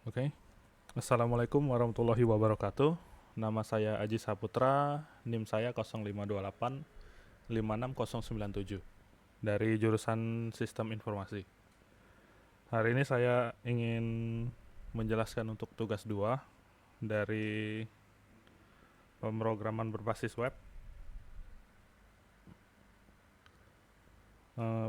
Oke. Assalamualaikum warahmatullahi wabarakatuh. Nama saya Aji Saputra, NIM saya 0528 56097 dari jurusan Sistem Informasi. Hari ini saya ingin menjelaskan untuk tugas 2 dari pemrograman berbasis web.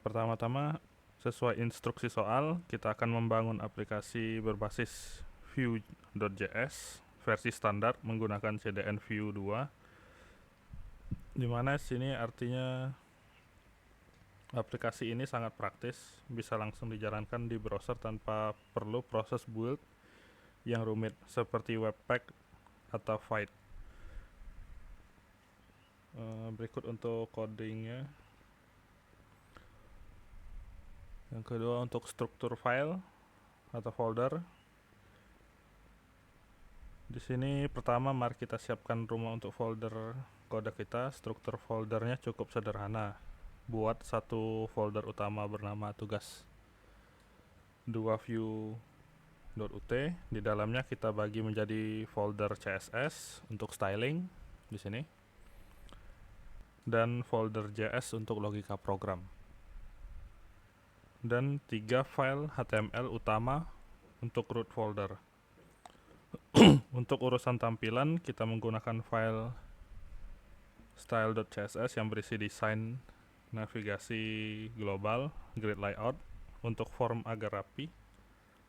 Pertama-tama, sesuai instruksi soal, kita akan membangun aplikasi berbasis Vue.js versi standar menggunakan CDN Vue 2, di mana sini artinya aplikasi ini sangat praktis, bisa langsung dijalankan di browser tanpa perlu proses build yang rumit seperti Webpack atau Vite. Berikut untuk codingnya. Yang kedua untuk struktur file atau folder. Di sini pertama mari kita siapkan rumah untuk folder kode kita. Struktur foldernya cukup sederhana. Buat satu folder utama bernama tugas 2 view.ut. Di dalamnya kita bagi menjadi folder CSS untuk styling di sini dan folder JS untuk logika program. Dan 3 file HTML utama untuk root folder. Untuk urusan tampilan, kita menggunakan file style.css yang berisi desain navigasi global, grid layout untuk form agar rapi,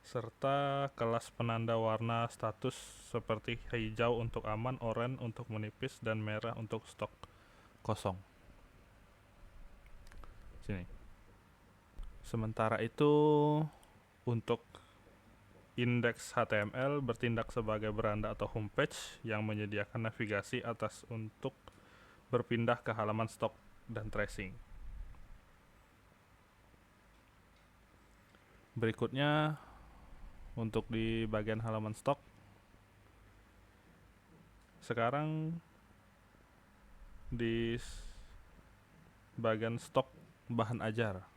serta kelas penanda warna status seperti hijau untuk aman, oranye untuk menipis, dan merah untuk stok kosong. Sini. Sementara itu, untuk indeks HTML bertindak sebagai beranda atau homepage yang menyediakan navigasi atas untuk berpindah ke halaman stok dan tracing. Berikutnya, untuk di bagian halaman stok, sekarang di bagian stok bahan ajar.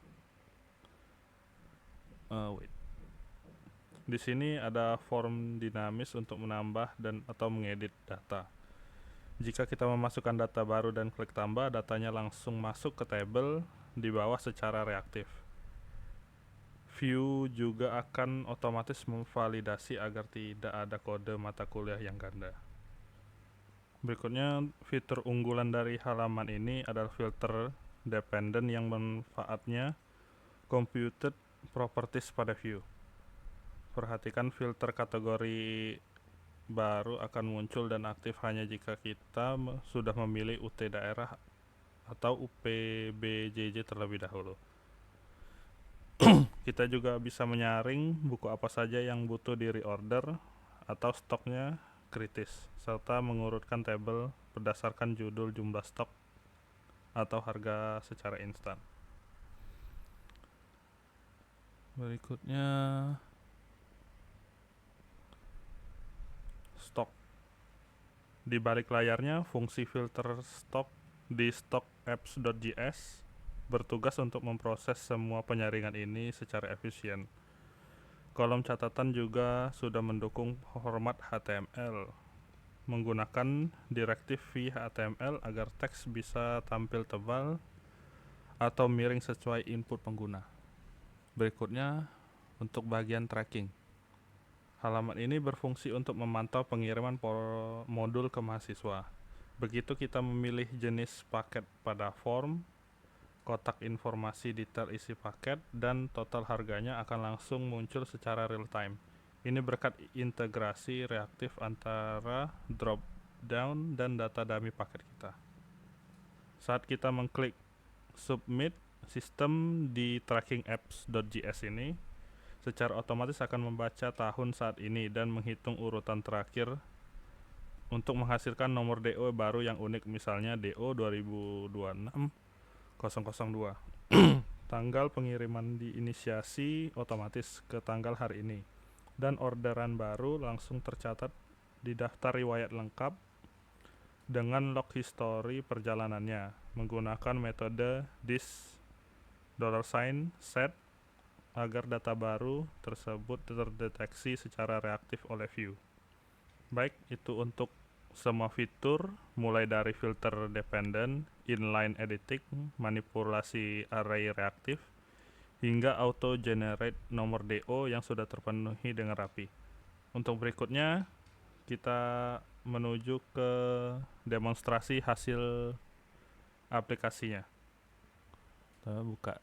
Di sini ada form dinamis untuk menambah dan atau mengedit data. Jika kita memasukkan data baru dan klik tambah, datanya langsung masuk ke tabel di bawah secara reaktif. Vue juga akan otomatis memvalidasi agar tidak ada kode mata kuliah yang ganda. Berikutnya, fitur unggulan dari halaman ini adalah filter dependent yang manfaatnya computed properties pada Vue. Perhatikan filter kategori baru akan muncul dan aktif hanya jika kita sudah memilih UT daerah atau UPBJJ terlebih dahulu. Kita juga bisa menyaring buku apa saja yang butuh di reorder atau stoknya kritis, serta mengurutkan tabel berdasarkan judul, jumlah stok, atau harga secara instan. Berikutnya stok. Di balik layarnya, fungsi filter stok di stockapps.js bertugas untuk memproses semua penyaringan ini secara efisien. Kolom catatan juga sudah mendukung format HTML menggunakan direktif v-html agar teks bisa tampil tebal atau miring sesuai input pengguna. Berikutnya untuk bagian tracking. Halaman ini berfungsi untuk memantau pengiriman modul ke mahasiswa. Begitu kita memilih jenis paket pada form, kotak informasi detail isi paket, dan total harganya akan langsung muncul secara real time. Ini berkat integrasi reaktif antara drop down dan data dummy paket kita. Saat kita mengklik submit, sistem di tracking apps.js ini secara otomatis akan membaca tahun saat ini dan menghitung urutan terakhir untuk menghasilkan nomor DO baru yang unik, misalnya DO 2026-002. Tanggal pengiriman diinisiasi otomatis ke tanggal hari ini, dan orderan baru langsung tercatat di daftar riwayat lengkap dengan log history perjalanannya menggunakan metode this $set agar data baru tersebut terdeteksi secara reaktif oleh Vue. Baik, itu untuk semua fitur, mulai dari filter dependent, inline editing, manipulasi array reaktif, hingga auto generate nomor DO yang sudah terpenuhi dengan rapi. Untuk berikutnya, kita menuju ke demonstrasi hasil aplikasinya. Kita buka.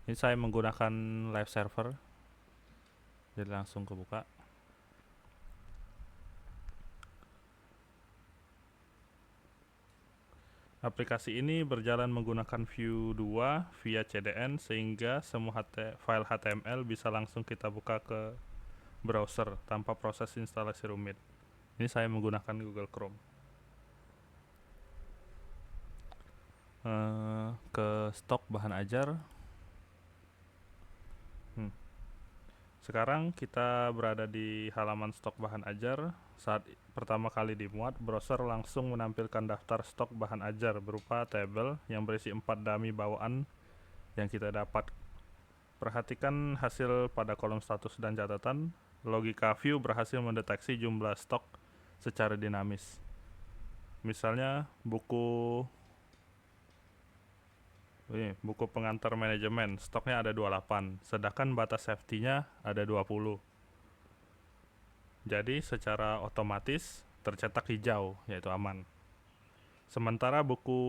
Ini saya menggunakan live server, jadi langsung kebuka. Aplikasi ini berjalan menggunakan Vue 2 via CDN, sehingga semua file HTML bisa langsung kita buka ke browser tanpa proses instalasi rumit. Ini saya menggunakan Google Chrome. Ke stok bahan ajar. Sekarang kita berada di halaman stok bahan ajar. Saat pertama kali dimuat, browser langsung menampilkan daftar stok bahan ajar berupa tabel yang berisi 4 dummy bawaan yang kita dapat. Perhatikan hasil pada kolom status dan catatan. Logika Vue berhasil mendeteksi jumlah stok secara dinamis. Misalnya buku pengantar manajemen, stoknya ada 28, sedangkan batas safety-nya ada 20. Jadi secara otomatis tercetak hijau, yaitu aman. Sementara buku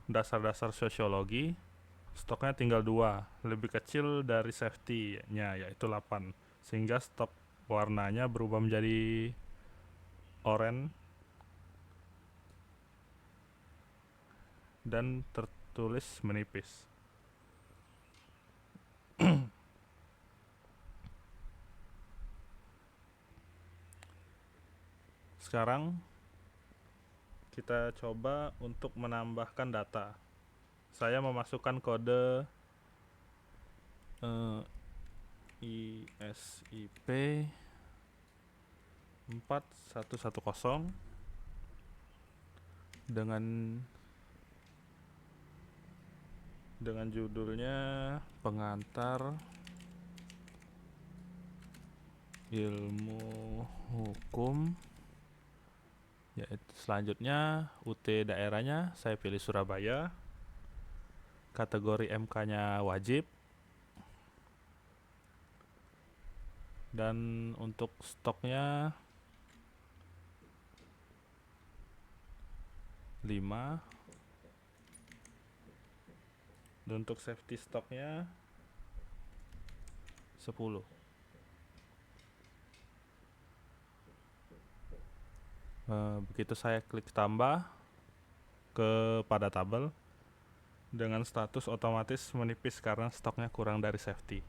dasar-dasar sosiologi, stoknya tinggal 2, lebih kecil dari safety-nya, yaitu 8, sehingga stok warnanya berubah menjadi oranye dan tertulis menipis. Sekarang kita coba untuk menambahkan data. Saya memasukkan kode ISIP 4110 dengan judulnya pengantar ilmu hukum. Yaitu selanjutnya UT daerahnya saya pilih Surabaya. Kategori MK-nya wajib. Dan untuk stoknya 5. Dan untuk safety stoknya 10. Begitu saya klik tambah kepada tabel, dengan status otomatis menipis karena stoknya kurang dari safety.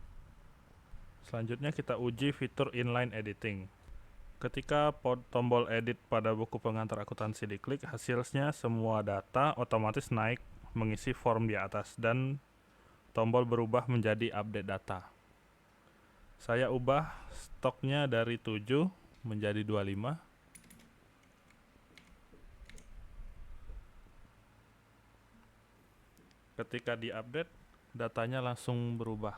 Selanjutnya kita uji fitur inline editing. Ketika tombol edit pada buku pengantar akuntansi diklik, hasilnya semua data otomatis naik mengisi form di atas dan tombol berubah menjadi update data. Saya ubah stoknya dari 7 menjadi 25. Ketika diupdate, datanya langsung berubah.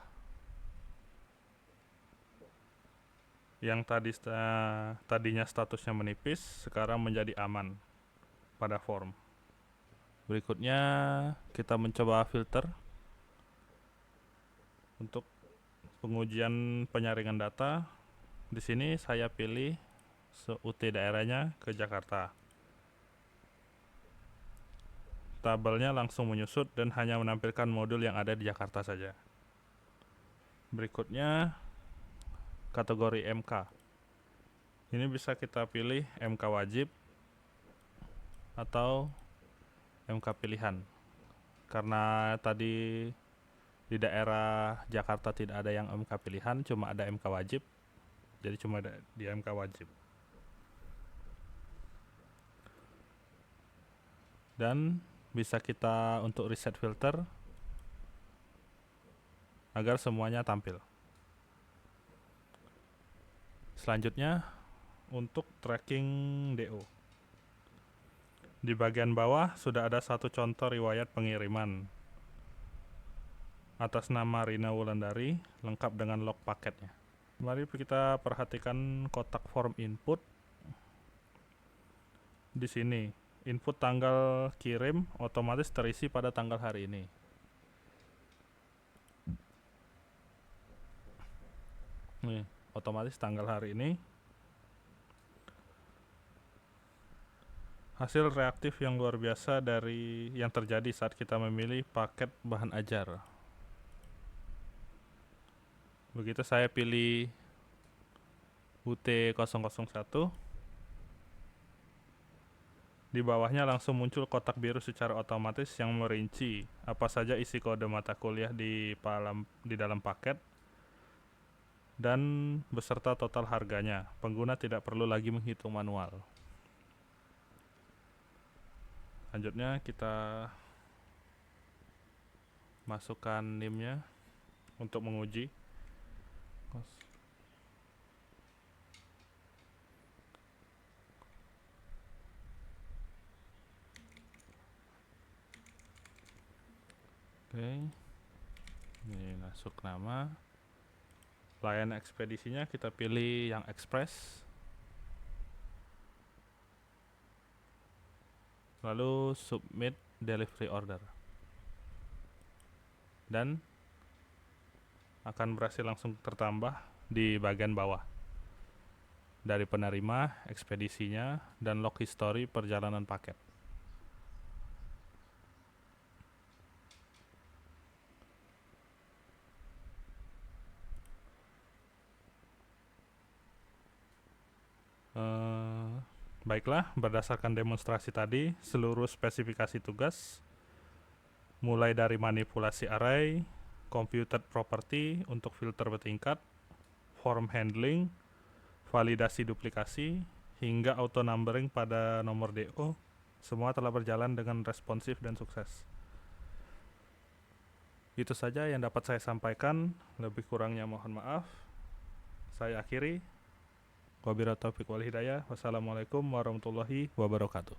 Yang tadinya statusnya menipis, sekarang menjadi aman pada form. Berikutnya kita mencoba filter. Untuk pengujian penyaringan data, di sini saya pilih UT daerahnya ke Jakarta. Tabelnya langsung menyusut dan hanya menampilkan modul yang ada di Jakarta saja. Berikutnya kategori MK. Ini bisa kita pilih MK wajib atau MK pilihan. Karena tadi di daerah Jakarta tidak ada yang MK pilihan, cuma ada MK wajib. Jadi cuma ada di MK wajib. Dan bisa kita untuk reset filter agar semuanya tampil. Selanjutnya untuk tracking DO. Di bagian bawah sudah ada satu contoh riwayat pengiriman. atas nama Rina Wulandari, lengkap dengan log paketnya. Mari kita perhatikan kotak form input. Di sini, input tanggal kirim otomatis terisi pada tanggal hari ini. Nih, otomatis tanggal hari ini. Hasil reaktif yang luar biasa dari yang terjadi saat kita memilih paket bahan ajar. Begitu saya pilih UT001, di bawahnya langsung muncul kotak biru secara otomatis yang merinci apa saja isi kode mata kuliah di dalam paket dan beserta total harganya. Pengguna tidak perlu lagi menghitung manual. Selanjutnya kita masukkan NIM-nya untuk menguji. Oke. Ini masuk nama. Layanan ekspedisinya kita pilih yang express. Lalu submit delivery order. Dan akan berhasil langsung tertambah di bagian bawah dari penerima, ekspedisinya, dan log history perjalanan paket. Baiklah, berdasarkan demonstrasi tadi, seluruh spesifikasi tugas mulai dari manipulasi array, computed property untuk filter bertingkat, form handling, validasi duplikasi, hingga auto numbering pada nomor DO, semua telah berjalan dengan responsif dan sukses. Itu saja yang dapat saya sampaikan, lebih kurangnya mohon maaf. Saya akhiri. Wabillahi taufiq wal hidayah. Wassalamualaikum warahmatullahi wabarakatuh.